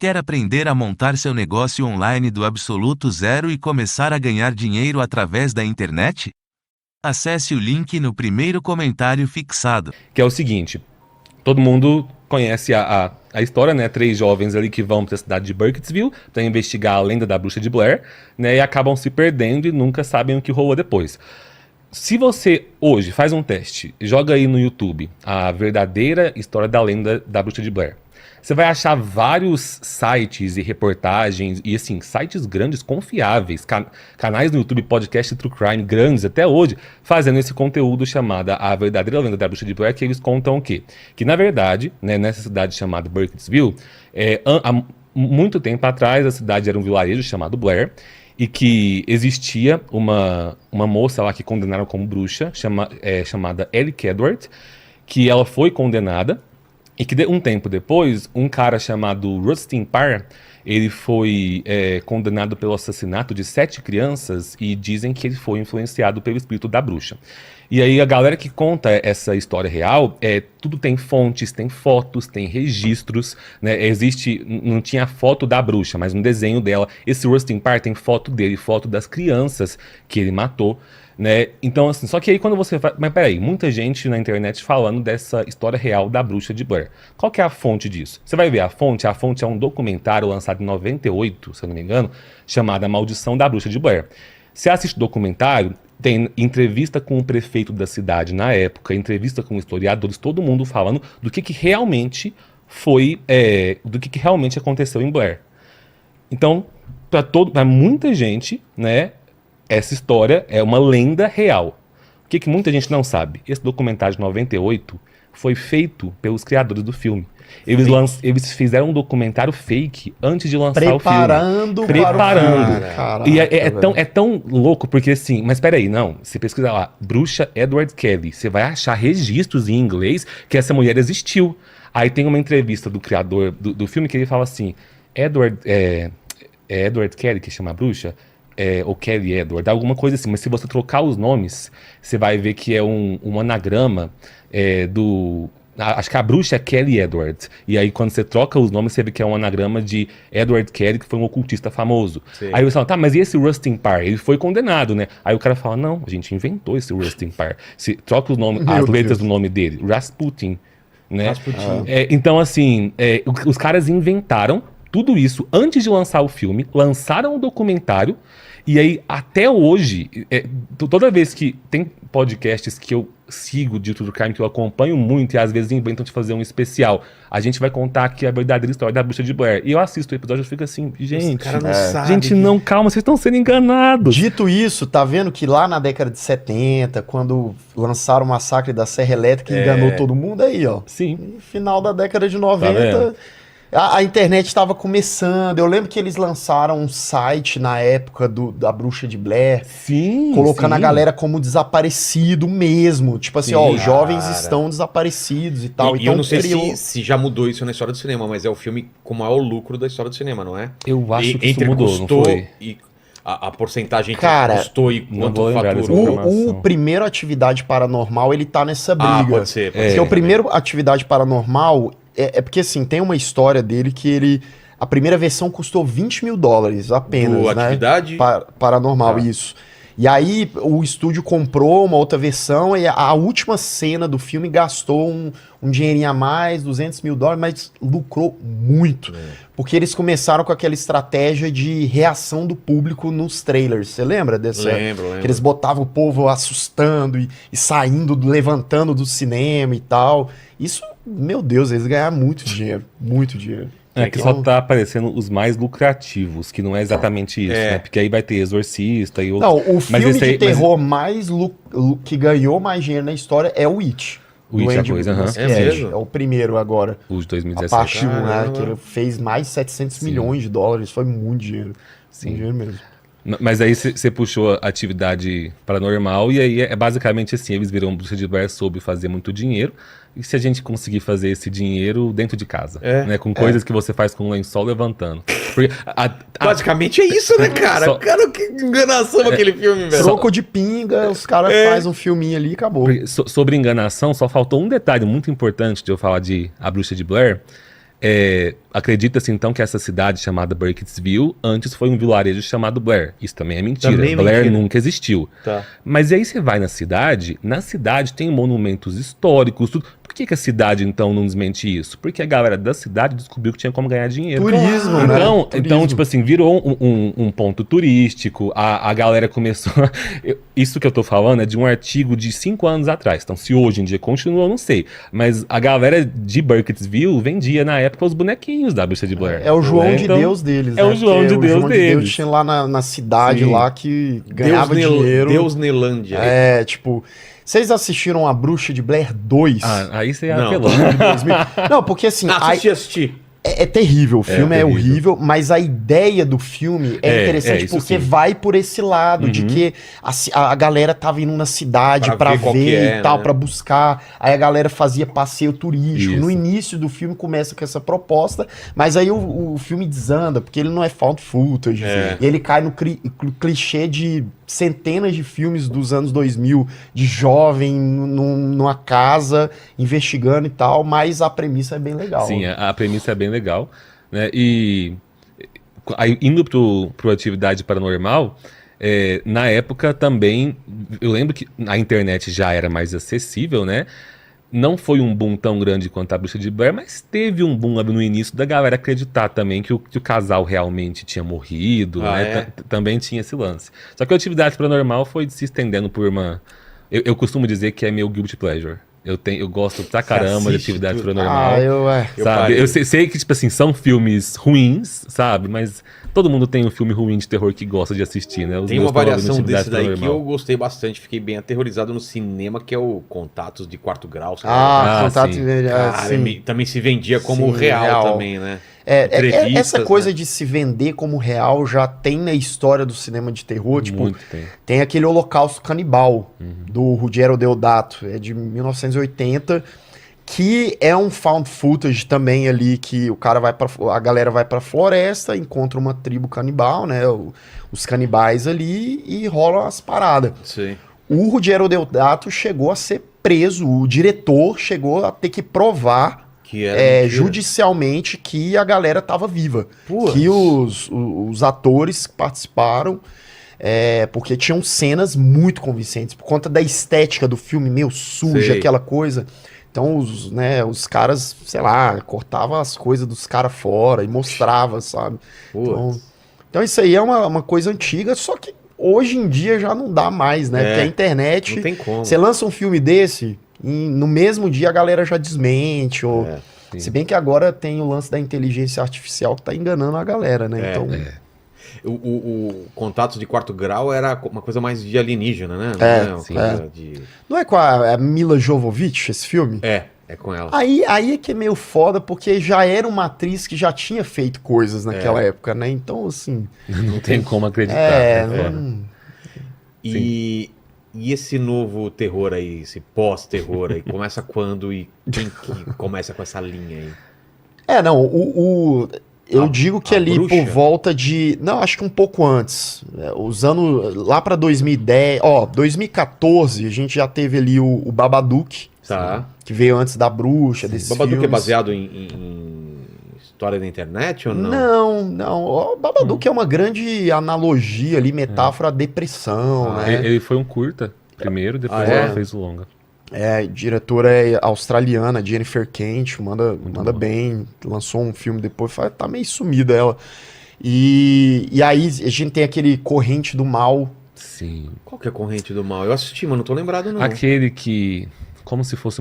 Quer aprender a montar seu negócio online do absoluto zero e começar a ganhar dinheiro através da internet? Acesse o link no primeiro comentário fixado. Que é o seguinte, todo mundo conhece a história, né? 3 jovens ali que vão para a cidade de Burkittsville para investigar a lenda da bruxa de Blair, né? E acabam se perdendo e nunca sabem o que rolou depois. Se você hoje faz um teste, joga aí no YouTube a verdadeira história da lenda da bruxa de Blair, você vai achar vários sites e reportagens, e assim, sites grandes, confiáveis, canais no YouTube, podcast True Crime grandes até hoje, fazendo esse conteúdo chamado A Verdadeira Lenda da Bruxa de Blair, que eles contam o quê? Que na verdade, né, nessa cidade chamada Burkittsville, há muito tempo atrás a cidade era um vilarejo chamado Blair, e que existia uma moça lá que condenaram como bruxa, chamada Ellie Kedward, que ela foi condenada, e que um tempo depois, um cara chamado Rustin Parr, ele foi condenado pelo assassinato de 7 crianças e dizem que ele foi influenciado pelo espírito da bruxa. E aí a galera que conta essa história real, tudo tem fontes, tem fotos, tem registros, né? Não tinha foto da bruxa, mas um desenho dela. Esse Rustin Parr tem foto dele, foto das crianças que ele matou, né? Então, assim, só que aí quando você vai... Mas peraí, muita gente na internet falando dessa história real da bruxa de Blair. Qual que é a fonte disso? Você vai ver a fonte é um documentário lançado em 98, se eu não me engano, chamado A Maldição da Bruxa de Blair. Você assiste o documentário, tem entrevista com o prefeito da cidade na época, entrevista com historiadores, todo mundo falando do que realmente foi, do que realmente aconteceu em Blair. Então, para muita gente, né, essa história é uma lenda real. O que muita gente não sabe? Esse documentário de 98 foi feito pelos criadores do filme. Eles fizeram um documentário fake antes de lançar o filme. Preparando. Caraca, e é tão louco, porque assim, mas peraí, não. Você pesquisa lá, Bruxa Edward Kelly, você vai achar registros em inglês que essa mulher existiu. Aí tem uma entrevista do criador do filme que ele fala assim, Edward Kelly, que chama a bruxa, ou Kelly Edward, alguma coisa assim, mas se você trocar os nomes, você vai ver que é um anagrama acho que a bruxa é Kelly Edward. E aí, quando você troca os nomes, você vê que é um anagrama de Edward Kelly, que foi um ocultista famoso. Sim. Aí você fala, tá, mas e esse Rustin Parr? Ele foi condenado, né? Aí o cara fala, não, a gente inventou esse Rustin Parr. Se troca os nomes, as letras do nome dele, Rasputin, né? Rasputin. Então, assim, os caras inventaram tudo isso antes de lançar o filme, lançaram o documentário, e aí, até hoje, toda vez que tem podcasts que eu sigo de True Crime, que eu acompanho muito, e às vezes inventam de fazer um especial, a gente vai contar aqui a verdadeira história da bruxa de Blair. E eu assisto o episódio e fico assim, gente, calma, vocês estão sendo enganados. Dito isso, tá vendo que lá na década de 70, quando lançaram o massacre da Serra Elétrica, enganou todo mundo aí, ó. Sim. No final da década de 90... A internet estava começando. Eu lembro que eles lançaram um site na época da Bruxa de Blair. Sim. Colocando a galera como desaparecido mesmo. Tipo assim, ó, os jovens estão desaparecidos e tal. Então, eu não sei se já mudou isso na história do cinema, mas é o filme com o maior lucro da história do cinema, não é? Eu acho que isso mudou, não foi? E a porcentagem que custou e quanto faturou. O primeiro Atividade Paranormal, ele tá nessa briga. Pode ser. Porque o primeiro Atividade Paranormal... porque assim, tem uma história dele que a primeira versão custou $20 mil apenas, né? Atividade? Paranormal, isso. E aí o estúdio comprou uma outra versão e a última cena do filme gastou um dinheirinho a mais, $200 mil, mas lucrou muito. Porque eles começaram com aquela estratégia de reação do público nos trailers. Você lembra dessa? Lembro. Que eles botavam o povo assustando e saindo, levantando do cinema e tal. Isso, meu Deus, eles ganharam muito dinheiro. Muito dinheiro. Que só tá aparecendo os mais lucrativos, que não é exatamente isso, né? Porque aí vai ter Exorcista e outros. Não, o filme de terror que ganhou mais dinheiro na história é o It. O It, mesmo? É o primeiro agora. O de 2017. A parte 1, né? Que ele fez mais de $700 milhões. Foi muito dinheiro. Sim. Muito dinheiro mesmo. Mas aí você puxou a Atividade Paranormal e aí é basicamente assim, eles viram Bruxa de Blair soube fazer muito dinheiro, e se a gente conseguir fazer esse dinheiro dentro de casa, né, com coisas que você faz com um lençol levantando. Porque basicamente é isso, né, cara? Cara, que enganação aquele filme, velho. Troco de pinga, os caras fazem um filminho ali e acabou. Sobre enganação, só faltou um detalhe muito importante de eu falar de A Bruxa de Blair. Acredita-se então que essa cidade chamada Burkittsville antes foi um vilarejo chamado Blair. Isso também é mentira. Também é Blair mentira. nunca existiu. Tá. Mas aí você vai na cidade tem monumentos históricos, tudo. Por que a cidade então não desmente isso? Porque a galera da cidade descobriu que tinha como ganhar dinheiro. Turismo, né? Então, Turismo. tipo assim, virou um ponto turístico, a galera começou... Isso que eu tô falando é de um artigo de 5 anos atrás, então se hoje em dia continua, eu não sei. Mas a galera de Burkittsville vendia na época os bonequinhos da Bruxa de Blair. É o João né? de Então, Deus deles, é né? o João Porque de o Deus João de deles. Deus tinha lá na cidade Sim. lá que ganhava dinheiro. Deus Nelândia. É, tipo... Vocês assistiram A Bruxa de Blair 2? Aí você Não. apelou. De 2000? Não, porque assim... Assisti. É terrível, o filme é terrível. horrível, mas a ideia do filme é interessante isso porque sim. vai por esse lado de que a galera tava indo na cidade Pra pra ver qual que ver é, e tal, né? pra buscar. Aí a galera fazia passeio turístico. Isso. No início do filme começa com essa proposta, mas aí o filme desanda, porque ele não é found footage. É. E ele cai no clichê de centenas de filmes dos anos 2000, de jovem numa casa, investigando e tal, mas a premissa é bem legal. Sim, a premissa é bem legal, né? E aí, indo pro Atividade Paranormal, na época também, eu lembro que a internet já era mais acessível, né? Não foi um boom tão grande quanto a Bruxa de Blair, mas teve um boom ali no início da galera acreditar também que o casal realmente tinha morrido, Ah, né? é? Também tinha esse lance. Só que a Atividade Paranormal foi se estendendo por uma... Eu costumo dizer que é meu guilty pleasure. Eu gosto pra caramba de assiste Atividade tudo? Paranormal. Eu Eu Sabe? parei. Eu sei que, tipo assim, são filmes ruins, sabe? Mas todo mundo tem um filme ruim de terror que gosta de assistir, né? Os Tem meus uma estão ali no variação Atividade desse daí que Paranormal. eu gostei bastante, fiquei bem aterrorizado no cinema, que é o Contatos de Quarto Grau. sei lá. Contato sim. Cara, também se vendia como Sim, real, real. também, né? Essa Entrevistas, coisa né? de se vender como real já tem na história do cinema de terror. Tipo, Muito tem. tem aquele Holocausto Canibal, do Ruggero Deodato, é de 1980, que é um found footage também ali, que a galera vai pra floresta, encontra uma tribo canibal, né, os canibais ali, e rolam as paradas. Sim. O Ruggero Deodato chegou a ser preso, o diretor chegou a ter que provar Que era mentira. judicialmente que a galera tava viva. Putz. Que os atores que participaram, porque tinham cenas muito convincentes, por conta da estética do filme, meio suja, Sei. aquela coisa. Então os caras, sei lá, cortavam as coisas dos caras fora e mostrava, sabe? Putz. Então isso aí é uma coisa antiga, só que hoje em dia já não dá mais, né? É, Porque a internet, não tem como. você lança um filme desse, no mesmo dia a galera já desmente, ou... sim. Se bem que agora tem o lance da inteligência artificial que tá enganando a galera, né? Então, O Contatos de Quarto Grau era uma coisa mais de alienígena, né? Não É, uma sim. coisa de... não é com a Mila Jovovich esse filme? É com ela. Aí é que é meio foda, porque já era uma atriz que já tinha feito coisas naquela época, né? Então, assim... Não tem como acreditar. né? E esse novo terror aí, esse pós-terror aí, começa quando e quem que começa com essa linha aí? Eu digo que a ali bruxa? por volta de... Não, acho que um pouco antes. Os anos... Lá pra 2010... 2014, a gente já teve ali o Babadook, Tá. que veio antes da Bruxa, desses Babadook filmes. é baseado em história da internet ou não? Não. O Babadook é uma grande analogia ali, metáfora à depressão, né? Ele foi um curta primeiro, depois Ah, é? ela fez o longa. A diretora é australiana, Jennifer Kent, manda boa. bem, lançou um filme depois, tá meio sumida ela. E aí a gente tem aquele Corrente do Mal. Sim. Qual que é a corrente do mal? Eu assisti, mas não tô lembrado não. Aquele que... Como se fosse...